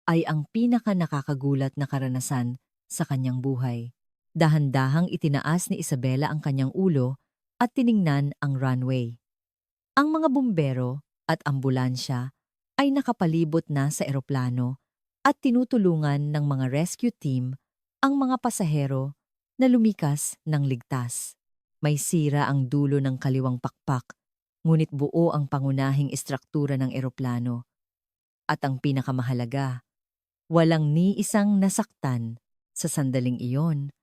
[SPEAKER 1] ay ang pinaka-nakakagulat na karanasan sa kanyang buhay. Dahan-dahang itinaas ni Isabela ang kanyang ulo at tiningnan ang runway. Ang mga bumbero at ambulansya ay nakapalibot na sa eroplano at tinutulungan ng mga rescue team ang mga pasahero na lumikas ng ligtas. May sira ang dulo ng kaliwang pakpak, ngunit buo ang pangunahing istruktura ng eroplano. At ang pinakamahalaga, walang ni isang nasaktan. Sa sandaling iyon,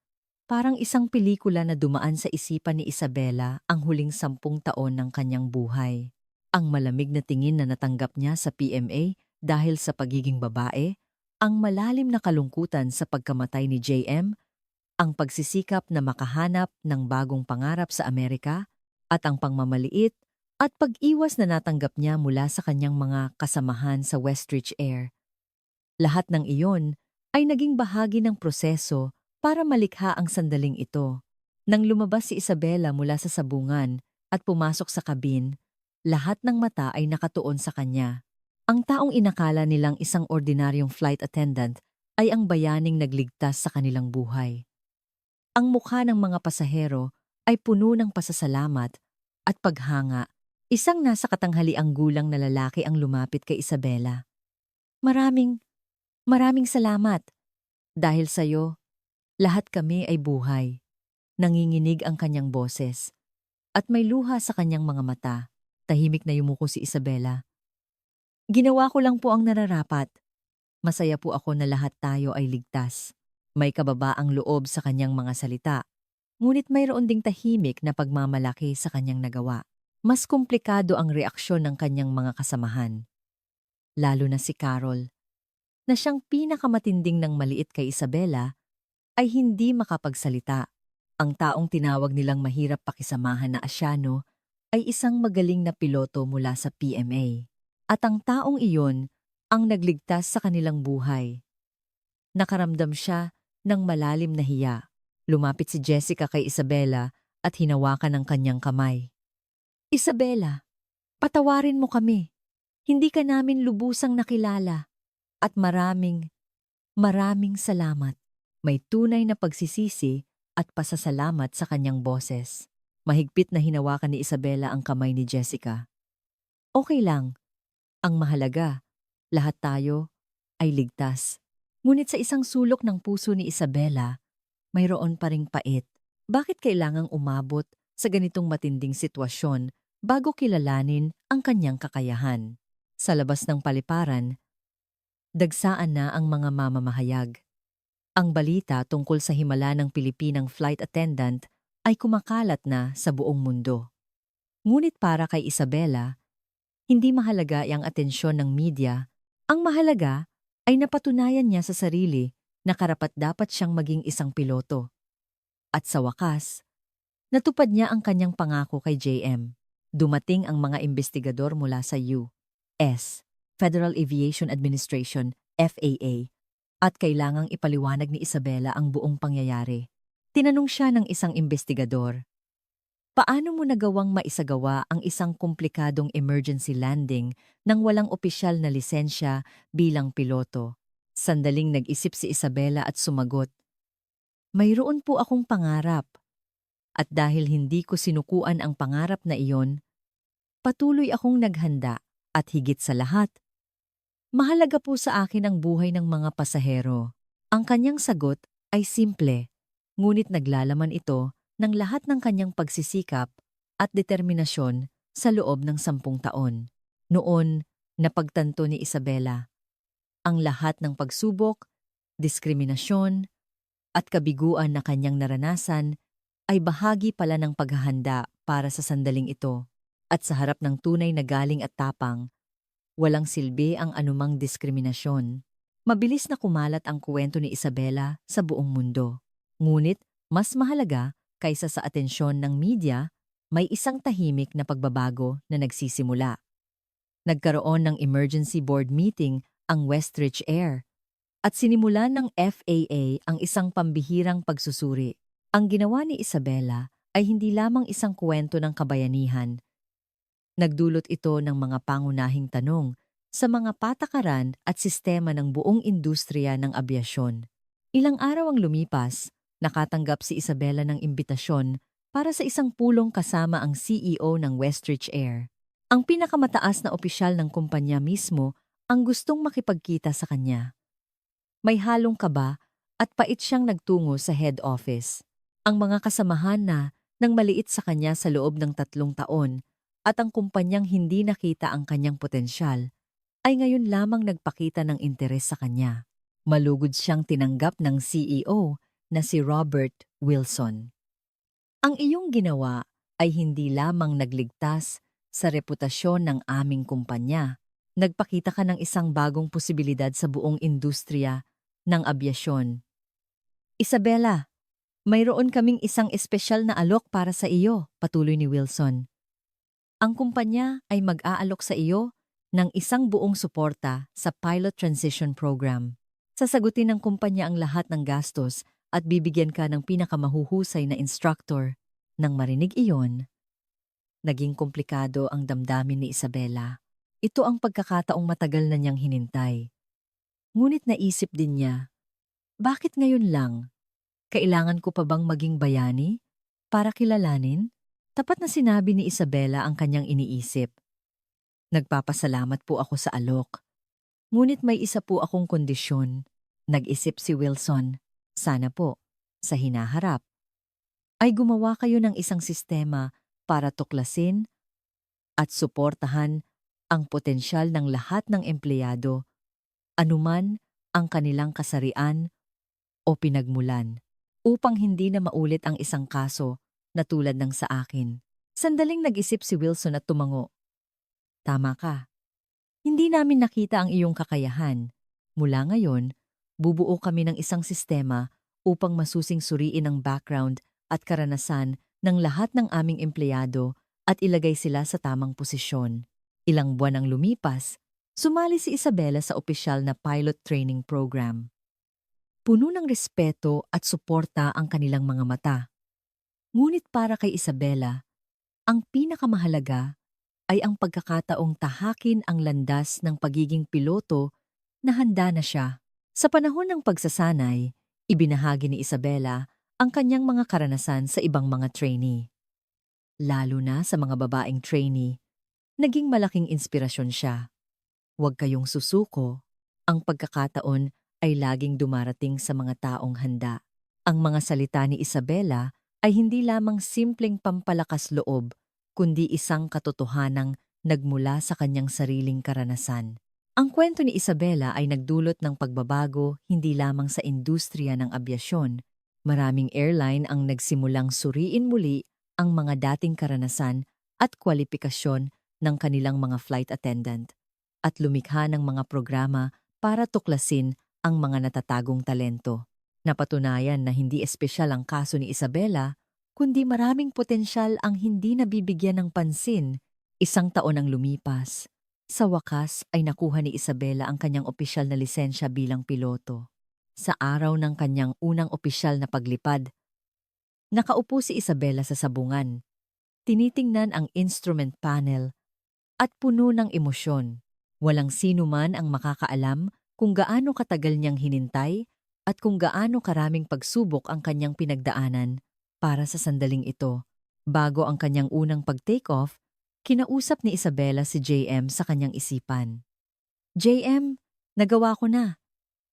[SPEAKER 1] parang isang pelikula na dumaan sa isipan ni Isabela ang huling 10 taon ng kanyang buhay. Ang malamig na tingin na natanggap niya sa PMA dahil sa pagiging babae, ang malalim na kalungkutan sa pagkamatay ni JM, ang pagsisikap na makahanap ng bagong pangarap sa Amerika, at ang pangmamaliit at pag-iwas na natanggap niya mula sa kanyang mga kasamahan sa Westridge Air. Lahat ng iyon ay naging bahagi ng proseso para malikha ang sandaling ito. Nang lumabas si Isabela mula sa sabungan at pumasok sa kabin, lahat ng mata ay nakatuon sa kanya. Ang taong inakala nilang isang ordinaryong flight attendant ay ang bayaning nagligtas sa kanilang buhay. Ang mukha ng mga pasahero ay puno ng pasasalamat at paghanga. Isang nasa katanghaliang gulang na lalaki ang lumapit kay Isabela. Maraming salamat. Dahil sa'yo, lahat kami ay buhay. Nanginginig ang kanyang boses. At may luha sa kanyang mga mata. Tahimik na yumuko si Isabela. Ginawa ko lang po ang nararapat. Masaya po ako na lahat tayo ay ligtas. May kababaang loob sa kanyang mga salita. Ngunit mayroon ding tahimik na pagmamalaki sa kanyang nagawa. Mas komplikado ang reaksyon ng kanyang mga kasamahan. Lalo na si Carol, na siyang pinakamatinding ng maliit kay Isabela, ay hindi makapagsalita. Ang taong tinawag nilang mahirap pakisamahan na Asyano ay isang magaling na piloto mula sa PMA. At ang taong iyon ang nagligtas sa kanilang buhay. Nakaramdam siya ng malalim na hiya. Lumapit si Jessica kay Isabela at hinawakan ang kanyang kamay. Isabela, patawarin mo kami. Hindi ka namin lubusang nakilala. At maraming salamat. May tunay na pagsisisi at pasasalamat sa kanyang boses. Mahigpit na hinawakan ni Isabela ang kamay ni Jessica. Okay lang. Ang mahalaga, lahat tayo ay ligtas. Ngunit sa isang sulok ng puso ni Isabela, mayroon pa ring pait. Bakit kailangang umabot sa ganitong matinding sitwasyon bago kilalanin ang kanyang kakayahan? Sa labas ng paliparan, dagsaan na ang mga mamamahayag. Ang balita tungkol sa himala ng Pilipinang flight attendant ay kumakalat na sa buong mundo. Ngunit para kay Isabela, hindi mahalaga ang atensyon ng media. Ang mahalaga ay napatunayan niya sa sarili na karapat-dapat siyang maging isang piloto. At sa wakas, natupad niya ang kanyang pangako kay JM. Dumating ang mga investigador mula sa U.S. Federal Aviation Administration, FAA, at kailangang ipaliwanag ni Isabela ang buong pangyayari. Tinanong siya ng isang investigador, paano mo nagawang maisagawa ang isang komplikadong emergency landing nang walang opisyal na lisensya bilang piloto? Sandaling nag-isip si Isabela at sumagot, mayroon po akong pangarap. At dahil hindi ko sinukuan ang pangarap na iyon, patuloy akong naghanda at higit sa lahat, mahalaga po sa akin ang buhay ng mga pasahero. Ang kanyang sagot ay simple, ngunit naglalaman ito ng lahat ng kanyang pagsisikap at determinasyon sa loob ng 10 taon. Noon, napagtanto ni Isabela, ang lahat ng pagsubok, diskriminasyon, at kabiguan na kanyang naranasan ay bahagi pala ng paghahanda para sa sandaling ito. At sa harap ng tunay na galing at tapang, walang silbi ang anumang diskriminasyon. Mabilis na kumalat ang kwento ni Isabela sa buong mundo. Ngunit, mas mahalaga kaysa sa atensyon ng media, may isang tahimik na pagbabago na nagsisimula. Nagkaroon ng emergency board meeting ang Westridge Air at sinimulan ng FAA ang isang pambihirang pagsusuri. Ang ginawa ni Isabela ay hindi lamang isang kwento ng kabayanihan. Nagdulot ito ng mga pangunahing tanong sa mga patakaran at sistema ng buong industriya ng abyasyon. Ilang araw ang lumipas, nakatanggap si Isabela ng imbitasyon para sa isang pulong kasama ang CEO ng Westridge Air. Ang pinakamataas na opisyal ng kumpanya mismo ang gustong makipagkita sa kanya. May halong kaba at pait siyang nagtungo sa head office. Ang mga kasamahan na nang maliit sa kanya sa loob ng 3 taon at ang kumpanyang hindi nakita ang kanyang potensyal, ay ngayon lamang nagpakita ng interes sa kanya. Malugod siyang tinanggap ng CEO na si Robert Wilson. Ang iyong ginawa ay hindi lamang nagligtas sa reputasyon ng aming kumpanya. Nagpakita ka ng isang bagong posibilidad sa buong industriya ng abyasyon. Isabela, mayroon kaming isang espesyal na alok para sa iyo, patuloy ni Wilson. Ang kumpanya ay mag-aalok sa iyo ng isang buong suporta sa Pilot Transition Program. Sasagutin ng kumpanya ang lahat ng gastos at bibigyan ka ng pinakamahuhusay na instructor. Nang marinig iyon, naging komplikado ang damdamin ni Isabela. Ito ang pagkakataong matagal na niyang hinintay. Ngunit naisip din niya, bakit ngayon lang? Kailangan ko pa bang maging bayani para kilalanin? Tapat na sinabi ni Isabela ang kanyang iniisip. Nagpapasalamat po ako sa alok. Ngunit may isa po akong kondisyon. Nag-isip si Wilson. Sana po, sa hinaharap, ay gumawa kayo ng isang sistema para tuklasin at suportahan ang potensyal ng lahat ng empleyado, anuman ang kanilang kasarian o pinagmulan, upang hindi na maulit ang isang kaso na tulad ng sa akin. Sandaling nag-isip si Wilson at tumango. Tama ka. Hindi namin nakita ang iyong kakayahan. Mula ngayon, bubuo kami ng isang sistema upang masusing suriin ang background at karanasan ng lahat ng aming empleyado at ilagay sila sa tamang posisyon. Ilang buwan ang lumipas, sumali si Isabela sa opisyal na pilot training program. Puno ng respeto at suporta ang kanilang mga mata. Ngunit para kay Isabela, ang pinakamahalaga ay ang pagkakataong tahakin ang landas ng pagiging piloto na handa na siya. Sa panahon ng pagsasanay, ibinahagi ni Isabela ang kanyang mga karanasan sa ibang mga trainee. Lalo na sa mga babaeng trainee, naging malaking inspirasyon siya. Huwag kayong susuko, ang pagkakataon ay laging dumarating sa mga taong handa. Ang mga salita ni Isabela ay hindi lamang simpleng pampalakas loob, kundi isang katotohanang nagmula sa kanyang sariling karanasan. Ang kwento ni Isabela ay nagdulot ng pagbabago hindi lamang sa industriya ng abyasyon. Maraming airline ang nagsimulang suriin muli ang mga dating karanasan at kwalipikasyon ng kanilang mga flight attendant at lumikha ng mga programa para tuklasin ang mga natatagong talento. Napatunayan na hindi espesyal ang kaso ni Isabela, kundi maraming potensyal ang hindi nabibigyan ng pansin. Isang taon ang lumipas. Sa wakas ay nakuha ni Isabela ang kanyang opisyal na lisensya bilang piloto. Sa araw ng kanyang unang opisyal na paglipad, nakaupo si Isabela sa sabungan. Tinitingnan ang instrument panel at puno ng emosyon. Walang sino man ang makakaalam kung gaano katagal niyang hinintay at kung gaano karaming pagsubok ang kanyang pinagdaanan para sa sandaling ito. Bago ang kanyang unang pag-take off, kinausap ni Isabela si JM sa kanyang isipan. JM, nagawa ko na.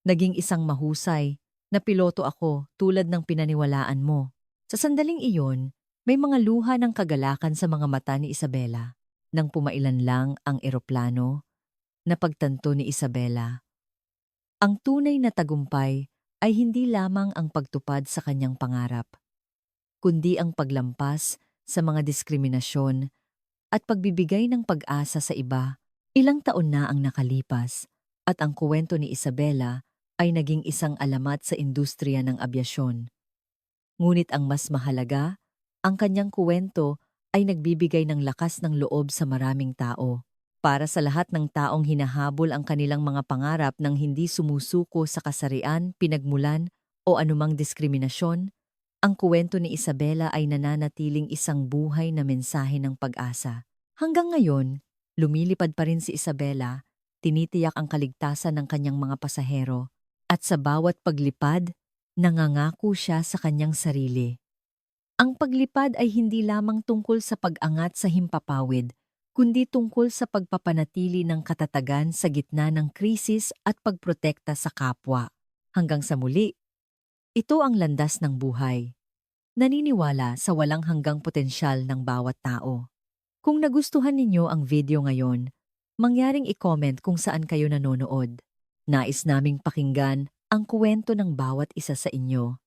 [SPEAKER 1] Naging isang mahusay na piloto ako tulad ng pinaniwalaan mo. Sa sandaling iyon, may mga luha ng kagalakan sa mga mata ni Isabela. Nang pumailan lang ang eroplano, napagtanto ni Isabela. Ang tunay na tagumpay ay hindi lamang ang pagtupad sa kanyang pangarap, kundi ang paglampas sa mga diskriminasyon at pagbibigay ng pag-asa sa iba. Ilang taon na ang nakalipas at ang kuwento ni Isabela ay naging isang alamat sa industriya ng abyasyon. Ngunit ang mas mahalaga, ang kanyang kuwento ay nagbibigay ng lakas ng loob sa maraming tao. Para sa lahat ng taong hinahabol ang kanilang mga pangarap ng hindi sumusuko sa kasarian, pinagmulan o anumang diskriminasyon, ang kuwento ni Isabela ay nananatiling isang buhay na mensahe ng pag-asa. Hanggang ngayon, lumilipad pa rin si Isabela, tinitiyak ang kaligtasan ng kanyang mga pasahero, at sa bawat paglipad, nangangako siya sa kanyang sarili. Ang paglipad ay hindi lamang tungkol sa pag-angat sa himpapawid, kundi tungkol sa pagpapanatili ng katatagan sa gitna ng krisis at pagprotekta sa kapwa. Hanggang sa muli, ito ang landas ng buhay. Naniniwala sa walang hanggang potensyal ng bawat tao. Kung nagustuhan ninyo ang video ngayon, mangyaring i-comment kung saan kayo nanonood. Nais naming pakinggan ang kuwento ng bawat isa sa inyo.